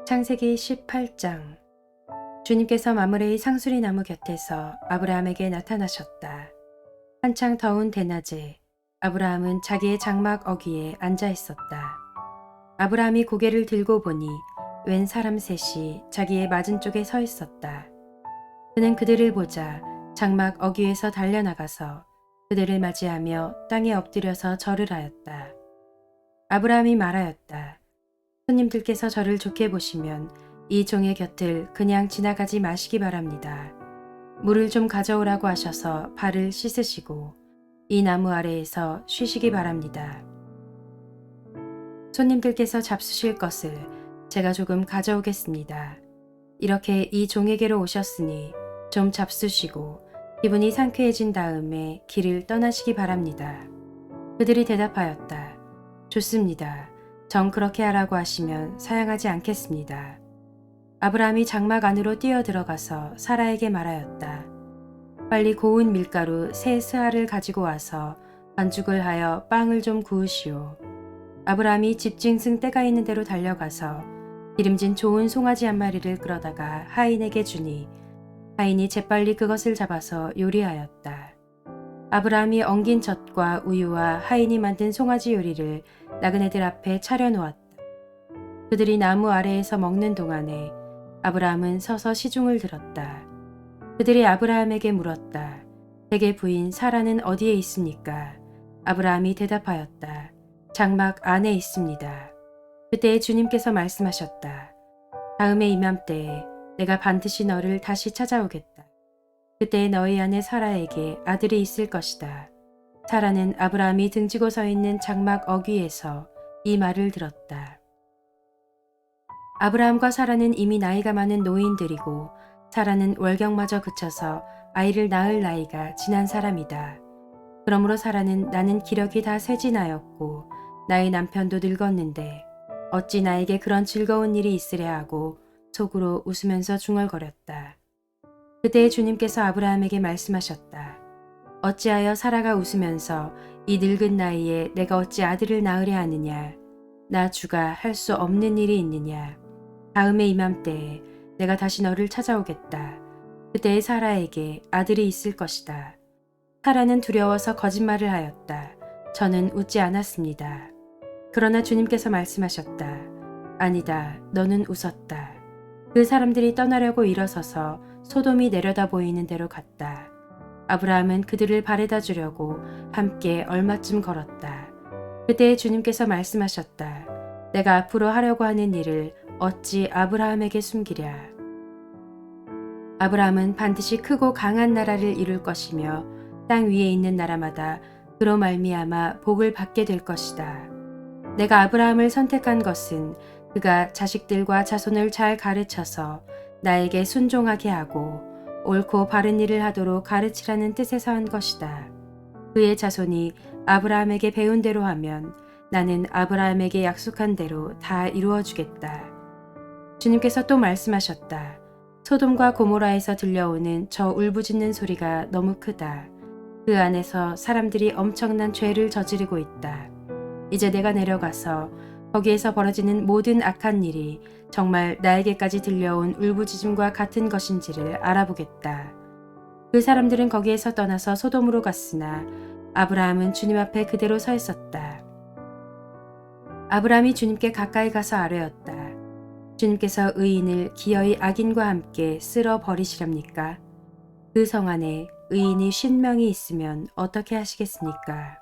창세기 18장. 주님께서 마므레의 상수리 나무 곁에서 아브라함에게 나타나셨다. 한창 더운 대낮에 아브라함은 자기의 장막 어귀에 앉아 있었다. 아브라함이 고개를 들고 보니 웬 사람 셋이 자기의 맞은쪽에 서 있었다. 그는 그들을 보자 장막 어귀에서 달려나가서 그들을 맞이하며 땅에 엎드려서 절을 하였다. 아브라함이 말하였다. 손님들께서 저를 좋게 보시면 이 종의 곁을 그냥 지나가지 마시기 바랍니다. 물을 좀 가져오라고 하셔서 발을 씻으시고 이 나무 아래에서 쉬시기 바랍니다. 손님들께서 잡수실 것을 제가 조금 가져오겠습니다. 이렇게 이 종에게로 오셨으니 좀 잡수시고 기분이 상쾌해진 다음에 길을 떠나시기 바랍니다. 그들이 대답하였다. 좋습니다. 정 그렇게 하라고 하시면 사양하지 않겠습니다. 아브라함이 장막 안으로 뛰어들어가서 사라에게 말하였다. 빨리 고운 밀가루 3스아를 가지고 와서 반죽을 하여 빵을 좀 구우시오. 아브라함이 집짐승 떼가 있는 대로 달려가서 기름진 좋은 송아지 한 마리를 끌어다가 하인에게 주니 하인이 재빨리 그것을 잡아서 요리하였다. 아브라함이 엉긴 젖과 우유와 하인이 만든 송아지 요리를 나그네들 앞에 차려놓았다. 그들이 나무 아래에서 먹는 동안에 아브라함은 서서 시중을 들었다. 그들이 아브라함에게 물었다. 댁의 부인 사라는 어디에 있습니까? 아브라함이 대답하였다. 장막 안에 있습니다. 그때 주님께서 말씀하셨다. 다음에 이맘때에 내가 반드시 너를 다시 찾아오겠다. 그때 너희 아내 사라에게 아들이 있을 것이다. 사라는 아브라함이 등지고 서 있는 장막 어귀에서 이 말을 들었다. 아브라함과 사라는 이미 나이가 많은 노인들이고 사라는 월경마저 그쳐서 아이를 낳을 나이가 지난 사람이다. 그러므로 사라는 나는 기력이 다 쇠진하였고 나의 남편도 늙었는데 어찌 나에게 그런 즐거운 일이 있으랴 하고 속으로 웃으면서 중얼거렸다. 그때 주님께서 아브라함에게 말씀하셨다. 어찌하여 사라가 웃으면서 이 늙은 나이에 내가 어찌 아들을 낳으려 하느냐. 나 주가 할 수 없는 일이 있느냐. 다음에 이맘때에 내가 다시 너를 찾아오겠다. 그때 사라에게 아들이 있을 것이다. 사라는 두려워서 거짓말을 하였다. 저는 웃지 않았습니다. 그러나 주님께서 말씀하셨다. 아니다. 너는 웃었다. 그 사람들이 떠나려고 일어서서 소돔이 내려다 보이는 데로 갔다. 아브라함은 그들을 바래다 주려고 함께 얼마쯤 걸었다. 그때 주님께서 말씀하셨다. 내가 앞으로 하려고 하는 일을 어찌 아브라함에게 숨기랴. 아브라함은 반드시 크고 강한 나라를 이룰 것이며 땅 위에 있는 나라마다 그로 말미암아 복을 받게 될 것이다. 내가 아브라함을 선택한 것은 그가 자식들과 자손을 잘 가르쳐서 나에게 순종하게 하고 옳고 바른 일을 하도록 가르치라는 뜻에서 한 것이다. 그의 자손이 아브라함에게 배운 대로 하면 나는 아브라함에게 약속한 대로 다 이루어 주겠다. 주님께서 또 말씀하셨다. 소돔과 고모라에서 들려오는 저 울부짖는 소리가 너무 크다. 그 안에서 사람들이 엄청난 죄를 저지르고 있다. 이제 내가 내려가서 거기에서 벌어지는 모든 악한 일이 정말 나에게까지 들려온 울부짖음과 같은 것인지를 알아보겠다. 그 사람들은 거기에서 떠나서 소돔으로 갔으나 아브라함은 주님 앞에 그대로 서 있었다. 아브라함이 주님께 가까이 가서 아뢰었다. 주님께서 의인을 기어이 악인과 함께 쓸어 버리시렵니까? 그 성 안에 의인이 50명이 있으면 어떻게 하시겠습니까?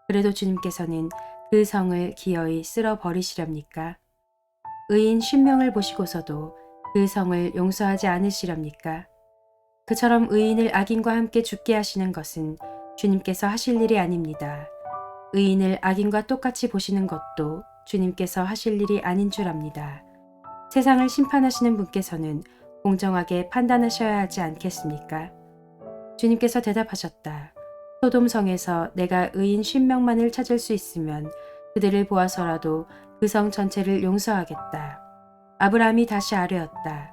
그래도 주님께서는 그 성을 기어이 쓸어 버리시렵니까? 의인 50명을 보시고서도 그 성을 용서하지 않으시렵니까? 그처럼 의인을 악인과 함께 죽게 하시는 것은 주님께서 하실 일이 아닙니다. 의인을 악인과 똑같이 보시는 것도 주님께서 하실 일이 아닌 줄 압니다. 세상을 심판하시는 분께서는 공정하게 판단하셔야 하지 않겠습니까? 주님께서 대답하셨다. 소돔 성에서 내가 의인 50명만을 찾을 수 있으면 그들을 보아서라도 그 성 전체를 용서하겠다. 아브라함이 다시 아뢰었다.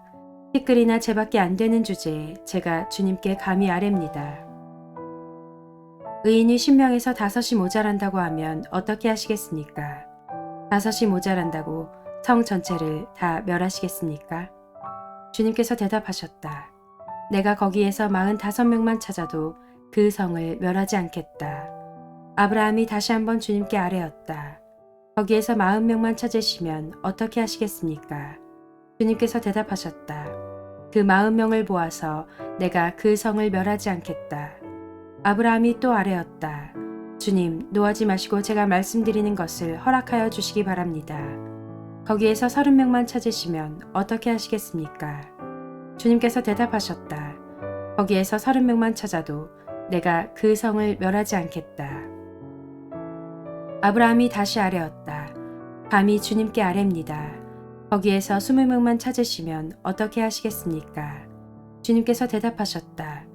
티끌이나 재밖에 안 되는 주제에 제가 주님께 감히 아뢰입니다. 의인이 10명에서 5이 모자란다고 하면 어떻게 하시겠습니까? 5이 모자란다고 성 전체를 다 멸하시겠습니까? 주님께서 대답하셨다. 내가 거기에서 45명만 찾아도 그 성을 멸하지 않겠다. 아브라함이 다시 한번 주님께 아뢰었다. 거기에서 40명만 찾으시면 어떻게 하시겠습니까? 주님께서 대답하셨다. 그 40명을 보아서 내가 그 성을 멸하지 않겠다. 아브라함이 또 아뢰었다. 주님, 노하지 마시고 제가 말씀드리는 것을 허락하여 주시기 바랍니다. 거기에서 30명만 찾으시면 어떻게 하시겠습니까? 주님께서 대답하셨다. 거기에서 30명만 찾아도 내가 그 성을 멸하지 않겠다. 아브라함이 다시 아뢰었다. 감히 주님께 아뢰입니다. 거기에서 20명만 찾으시면 어떻게 하시겠습니까? 주님께서 대답하셨다.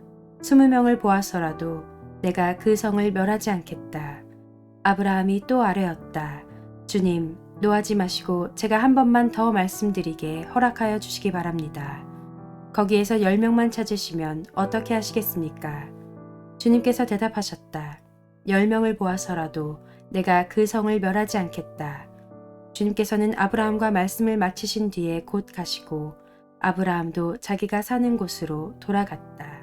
20명을 보아서라도 내가 그 성을 멸하지 않겠다. 아브라함이 또 아뢰었다. 주님, 노하지 마시고 제가 한 번만 더 말씀드리게 허락하여 주시기 바랍니다. 거기에서 10명만 찾으시면 어떻게 하시겠습니까? 주님께서 대답하셨다. 10명을 보아서라도 내가 그 성을 멸하지 않겠다. 주님께서는 아브라함과 말씀을 마치신 뒤에 곧 가시고 아브라함도 자기가 사는 곳으로 돌아갔다.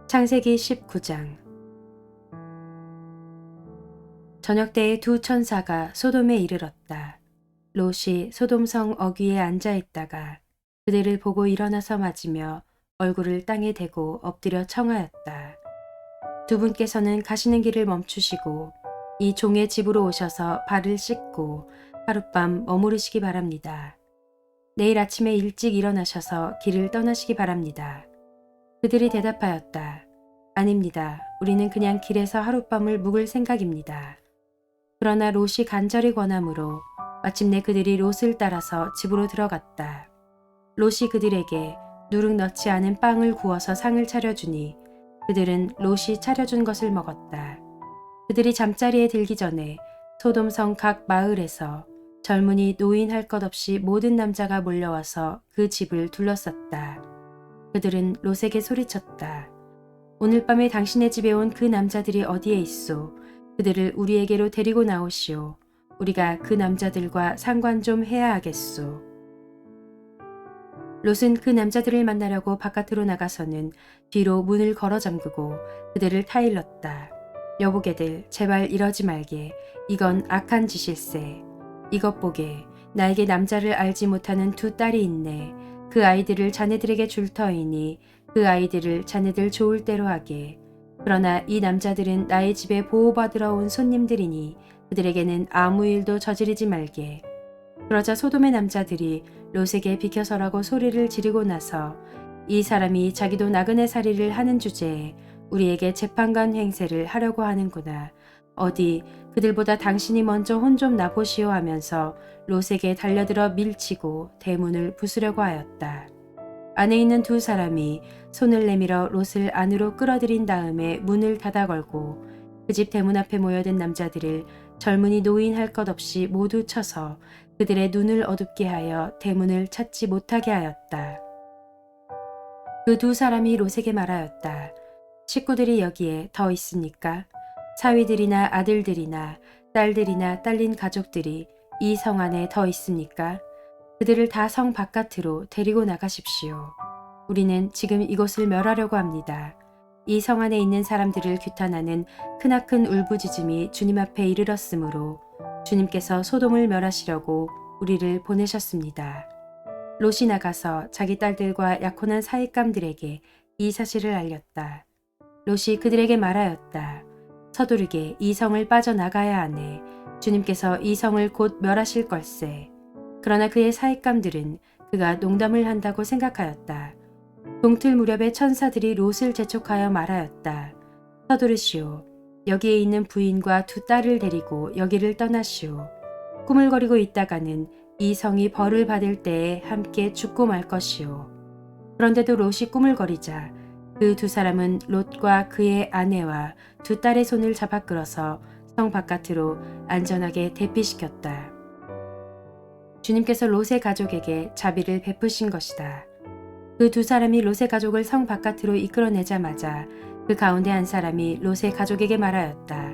창세기 19장. 저녁때에 두 천사가 소돔에 이르렀다. 롯이 소돔성 어귀에 앉아 있다가 그들을 보고 일어나서 맞으며 얼굴을 땅에 대고 엎드려 청하였다. 두 분께서는 가시는 길을 멈추시고 이 종의 집으로 오셔서 발을 씻고 하룻밤 머무르시기 바랍니다. 내일 아침에 일찍 일어나셔서 길을 떠나시기 바랍니다. 그들이 대답하였다. 아닙니다. 우리는 그냥 길에서 하룻밤을 묵을 생각입니다. 그러나 롯이 간절히 권함으로 마침내 그들이 롯을 따라서 집으로 들어갔다. 롯이 그들에게 누룩 넣지 않은 빵을 구워서 상을 차려주니 그들은 롯이 차려준 것을 먹었다. 그들이 잠자리에 들기 전에 소돔성 각 마을에서 젊은이 노인 할 것 없이 모든 남자가 몰려와서 그 집을 둘러쌌다. 그들은 롯에게 소리쳤다. 오늘 밤에 당신의 집에 온 그 남자들이 어디에 있소? 그들을 우리에게로 데리고 나오시오. 우리가 그 남자들과 상관 좀 해야 하겠소. 롯은 그 남자들을 만나려고 바깥으로 나가서는 뒤로 문을 걸어 잠그고 그들을 타일렀다. 여보게들, 제발 이러지 말게. 이건 악한 짓일세. 이것 보게. 나에게 남자를 알지 못하는 두 딸이 있네. 그 아이들을 자네들에게 줄 터이니 그 아이들을 자네들 좋을 대로 하게. 그러나 이 남자들은 나의 집에 보호받으러 온 손님들이니 그들에게는 아무 일도 저지르지 말게. 그러자 소돔의 남자들이 롯에게 비켜서라고 소리를 지르고 나서 이 사람이 자기도 나그네 살이를 하는 주제에 우리에게 재판관 행세를 하려고 하는구나. 어디 그들보다 당신이 먼저 혼 좀 나보시오 하면서 롯에게 달려들어 밀치고 대문을 부수려고 하였다. 안에 있는 두 사람이 손을 내밀어 롯을 안으로 끌어들인 다음에 문을 닫아 걸고 그 집 대문 앞에 모여든 남자들을 젊은이 노인 할 것 없이 모두 쳐서 그들의 눈을 어둡게 하여 대문을 찾지 못하게 하였다. 그 두 사람이 롯에게 말하였다. 식구들이 여기에 더 있습니까? 사위들이나 아들들이나 딸들이나 딸린 가족들이 이 성 안에 더 있습니까? 그들을 다 성 바깥으로 데리고 나가십시오. 우리는 지금 이곳을 멸하려고 합니다. 이 성 안에 있는 사람들을 규탄하는 크나큰 울부짖음이 주님 앞에 이르렀으므로 주님께서 소돔을 멸하시려고 우리를 보내셨습니다. 롯이 나가서 자기 딸들과 약혼한 사익감들에게 이 사실을 알렸다. 롯이 그들에게 말하였다. 서두르게 이 성을 빠져나가야 하네. 주님께서 이 성을 곧 멸하실 걸세. 그러나 그의 사익감들은 그가 농담을 한다고 생각하였다. 동틀 무렵에 천사들이 롯을 재촉하여 말하였다. 서두르시오. 여기에 있는 부인과 두 딸을 데리고 여기를 떠나시오. 꾸물거리고 있다가는 이 성이 벌을 받을 때에 함께 죽고 말 것이오. 그런데도 롯이 꾸물거리자 그 두 사람은 롯과 그의 아내와 두 딸의 손을 잡아 끌어서 성 바깥으로 안전하게 대피시켰다. 주님께서 롯의 가족에게 자비를 베푸신 것이다. 그 두 사람이 롯의 가족을 성 바깥으로 이끌어내자마자 그 가운데 한 사람이 롯의 가족에게 말하였다.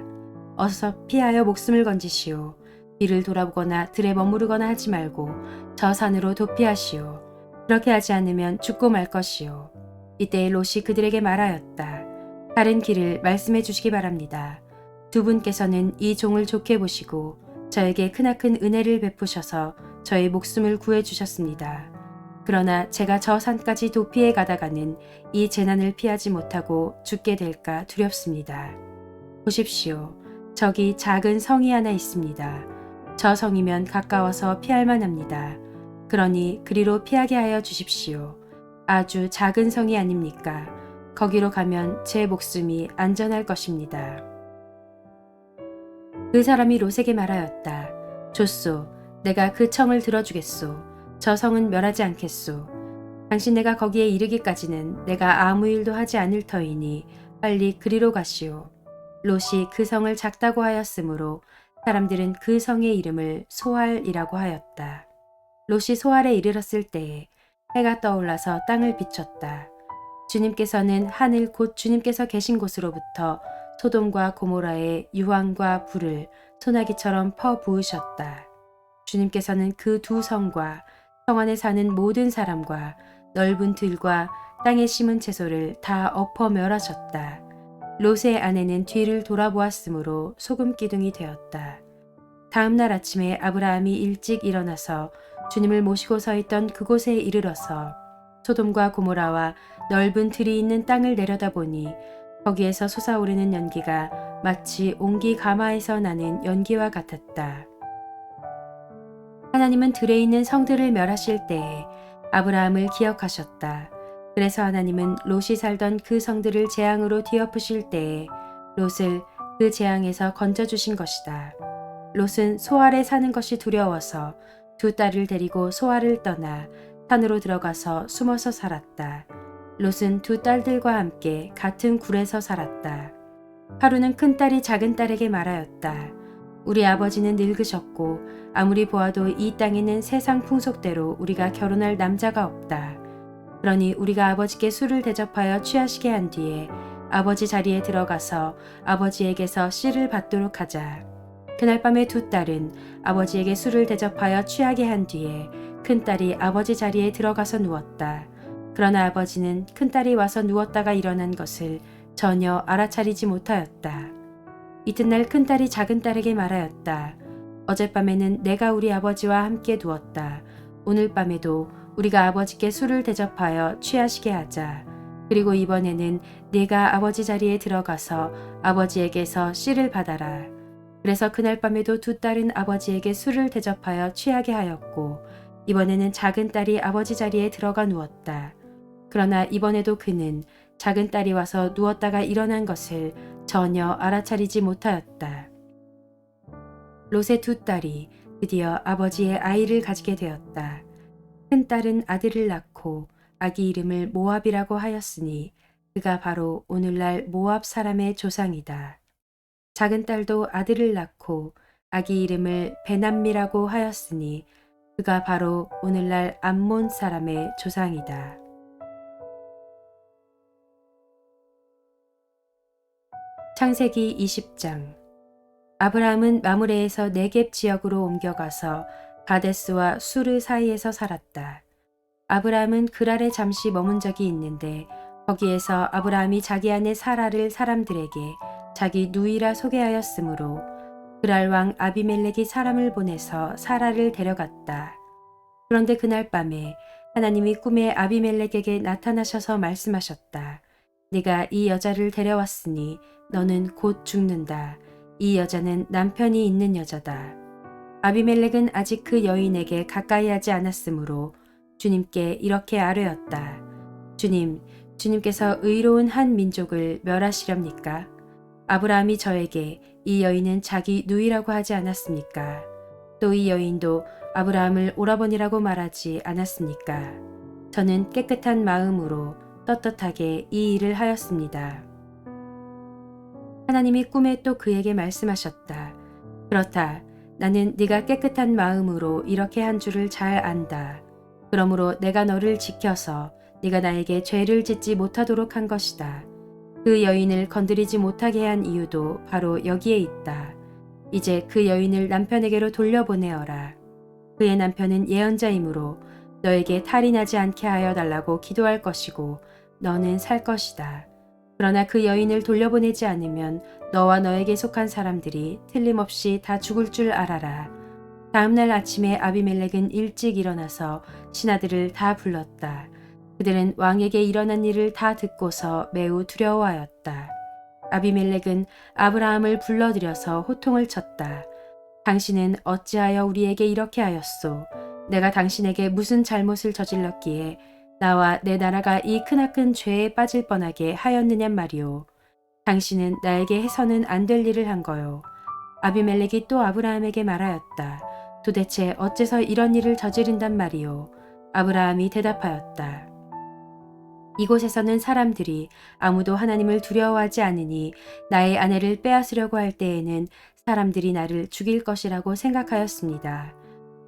어서 피하여 목숨을 건지시오. 뒤를 돌아보거나 들에 머무르거나 하지 말고 저 산으로 도피하시오. 그렇게 하지 않으면 죽고 말 것이오. 이때 롯이 그들에게 말하였다. 다른 길을 말씀해 주시기 바랍니다. 두 분께서는 이 종을 좋게 보시고 저에게 크나큰 은혜를 베푸셔서 저의 목숨을 구해 주셨습니다. 그러나 제가 저 산까지 도피해 가다가는 이 재난을 피하지 못하고 죽게 될까 두렵습니다. 보십시오. 저기 작은 성이 하나 있습니다. 저 성이면 가까워서 피할 만합니다. 그러니 그리로 피하게 하여 주십시오. 아주 작은 성이 아닙니까? 거기로 가면 제 목숨이 안전할 것입니다. 그 사람이 롯에게 말하였다. 좋소. 내가 그 청을 들어주겠소. 저 성은 멸하지 않겠소. 당신 내가 거기에 이르기까지는 내가 아무 일도 하지 않을 터이니 빨리 그리로 가시오. 롯이 그 성을 작다고 하였으므로 사람들은 그 성의 이름을 소알이라고 하였다. 롯이 소알에 이르렀을 때에 해가 떠올라서 땅을 비췄다. 주님께서는 하늘 곧 주님께서 계신 곳으로부터 소돔과 고모라의 유황과 불을 소나기처럼 퍼부으셨다. 주님께서는 그 두 성과 성 안에 사는 모든 사람과 넓은 들과 땅에 심은 채소를 다 엎어 멸하셨다. 롯의 아내는 뒤를 돌아보았으므로 소금 기둥이 되었다. 다음 날 아침에 아브라함이 일찍 일어나서 주님을 모시고 서 있던 그곳에 이르러서 소돔과 고모라와 넓은 들이 있는 땅을 내려다보니 거기에서 솟아오르는 연기가 마치 옹기 가마에서 나는 연기와 같았다. 하나님은 들에 있는 성들을 멸하실 때에 아브라함을 기억하셨다. 그래서 하나님은 롯이 살던 그 성들을 재앙으로 뒤엎으실 때에 롯을 그 재앙에서 건져주신 것이다. 롯은 소알에 사는 것이 두려워서 두 딸을 데리고 소알을 떠나 산으로 들어가서 숨어서 살았다. 롯은 두 딸들과 함께 같은 굴에서 살았다. 하루는 큰딸이 작은 딸에게 말하였다. 우리 아버지는 늙으셨고 아무리 보아도 이 땅에는 세상 풍속대로 우리가 결혼할 남자가 없다. 그러니 우리가 아버지께 술을 대접하여 취하시게 한 뒤에 아버지 자리에 들어가서 아버지에게서 씨를 받도록 하자. 그날 밤에 두 딸은 아버지에게 술을 대접하여 취하게 한 뒤에 큰딸이 아버지 자리에 들어가서 누웠다. 그러나 아버지는 큰딸이 와서 누웠다가 일어난 것을 전혀 알아차리지 못하였다. 이튿날 큰딸이 작은딸에게 말하였다. 어젯밤에는 내가 우리 아버지와 함께 누웠다. 오늘 밤에도 우리가 아버지께 술을 대접하여 취하시게 하자. 그리고 이번에는 내가 아버지 자리에 들어가서 아버지에게서 씨를 받아라. 그래서 그날 밤에도 두 딸은 아버지에게 술을 대접하여 취하게 하였고 이번에는 작은 딸이 아버지 자리에 들어가 누웠다. 그러나 이번에도 그는 작은 딸이 와서 누웠다가 일어난 것을 전혀 알아차리지 못하였다. 롯의 두 딸이 드디어 아버지의 아이를 가지게 되었다. 큰 딸은 아들을 낳고 아기 이름을 모압이라고 하였으니 그가 바로 오늘날 모압 사람의 조상이다. 작은 딸도 아들을 낳고 아기 이름을 베남미라고 하였으니 그가 바로 오늘날 암몬 사람의 조상이다. 창세기 20장. 아브라함은 마므레에서 네겝 지역으로 옮겨가서 가데스와 수르 사이에서 살았다. 아브라함은 그랄에 잠시 머문 적이 있는데 거기에서 아브라함이 자기 아내 사라를 사람들에게 자기 누이라 소개하였으므로 그랄 왕 아비멜렉이 사람을 보내서 사라를 데려갔다. 그런데 그날 밤에 하나님이 꿈에 아비멜렉에게 나타나셔서 말씀하셨다. 네가 이 여자를 데려왔으니 너는 곧 죽는다. 이 여자는 남편이 있는 여자다. 아비멜렉은 아직 그 여인에게 가까이 하지 않았으므로 주님께 이렇게 아뢰었다. 주님께서 의로운 한 민족을 멸하시렵니까? 아브라함이 저에게 이 여인은 자기 누이라고 하지 않았습니까? 또 이 여인도 아브라함을 오라버니라고 말하지 않았습니까? 저는 깨끗한 마음으로 떳떳하게 이 일을 하였습니다. 하나님이 꿈에 또 그에게 말씀하셨다. 그렇다. 나는 네가 깨끗한 마음으로 이렇게 한 줄을 잘 안다. 그러므로 내가 너를 지켜서 네가 나에게 죄를 짓지 못하도록 한 것이다. 그 여인을 건드리지 못하게 한 이유도 바로 여기에 있다. 이제 그 여인을 남편에게로 돌려보내어라. 그의 남편은 예언자이므로 너에게 탈이 나지 않게 하여 달라고 기도할 것이고 너는 살 것이다. 그러나 그 여인을 돌려보내지 않으면 너와 너에게 속한 사람들이 틀림없이 다 죽을 줄 알아라. 다음 날 아침에 아비멜렉은 일찍 일어나서 신하들을 다 불렀다. 그들은 왕에게 일어난 일을 다 듣고서 매우 두려워하였다. 아비멜렉은 아브라함을 불러들여서 호통을 쳤다. 당신은 어찌하여 우리에게 이렇게 하였소? 내가 당신에게 무슨 잘못을 저질렀기에 나와 내 나라가 이 크나큰 죄에 빠질 뻔하게 하였느냔 말이오. 당신은 나에게 해서는 안 될 일을 한 거요. 아비멜렉이 또 아브라함에게 말하였다. 도대체 어째서 이런 일을 저지른단 말이오. 아브라함이 대답하였다. 이곳에서는 사람들이 아무도 하나님을 두려워하지 않으니 나의 아내를 빼앗으려고 할 때에는 사람들이 나를 죽일 것이라고 생각하였습니다.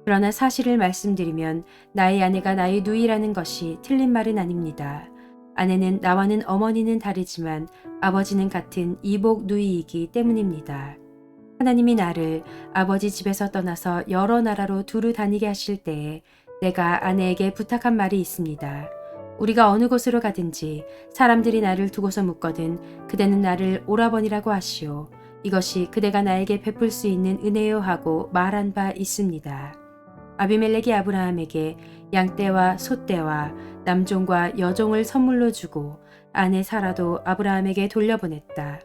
그러나 사실을 말씀드리면 나의 아내가 나의 누이라는 것이 틀린 말은 아닙니다. 아내는 나와는 어머니는 다르지만 아버지는 같은 이복 누이이기 때문입니다. 하나님이 나를 아버지 집에서 떠나서 여러 나라로 두루 다니게 하실 때에 내가 아내에게 부탁한 말이 있습니다. 우리가 어느 곳으로 가든지 사람들이 나를 두고서 묻거든 그대는 나를 오라버니라고 하시오. 이것이 그대가 나에게 베풀 수 있는 은혜요 하고 말한 바 있습니다. 아비멜렉이 아브라함에게 양떼와 소떼와 남종과 여종을 선물로 주고 아내 사라도 아브라함에게 돌려보냈다.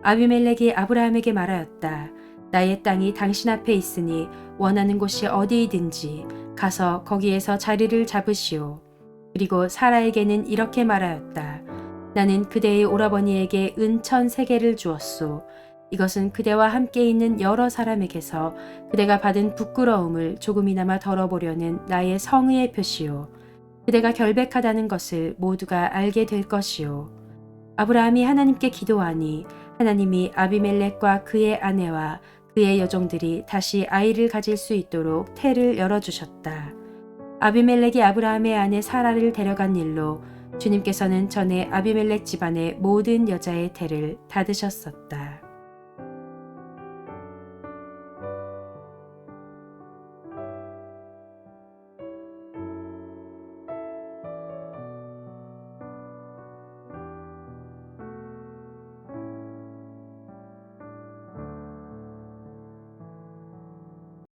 아비멜렉이 아브라함에게 말하였다. 나의 땅이 당신 앞에 있으니 원하는 곳이 어디이든지 가서 거기에서 자리를 잡으시오. 그리고 사라에게는 이렇게 말하였다. 나는 그대의 오라버니에게 은 1,000세겔을 주었소. 이것은 그대와 함께 있는 여러 사람에게서 그대가 받은 부끄러움을 조금이나마 덜어보려는 나의 성의의 표시요. 그대가 결백하다는 것을 모두가 알게 될 것이요. 아브라함이 하나님께 기도하니 하나님이 아비멜렉과 그의 아내와 그의 여종들이 다시 아이를 가질 수 있도록 태를 열어주셨다. 아비멜렉이 아브라함의 아내 사라를 데려간 일로 주님께서는 전에 아비멜렉 집안의 모든 여자의 태를 닫으셨었다.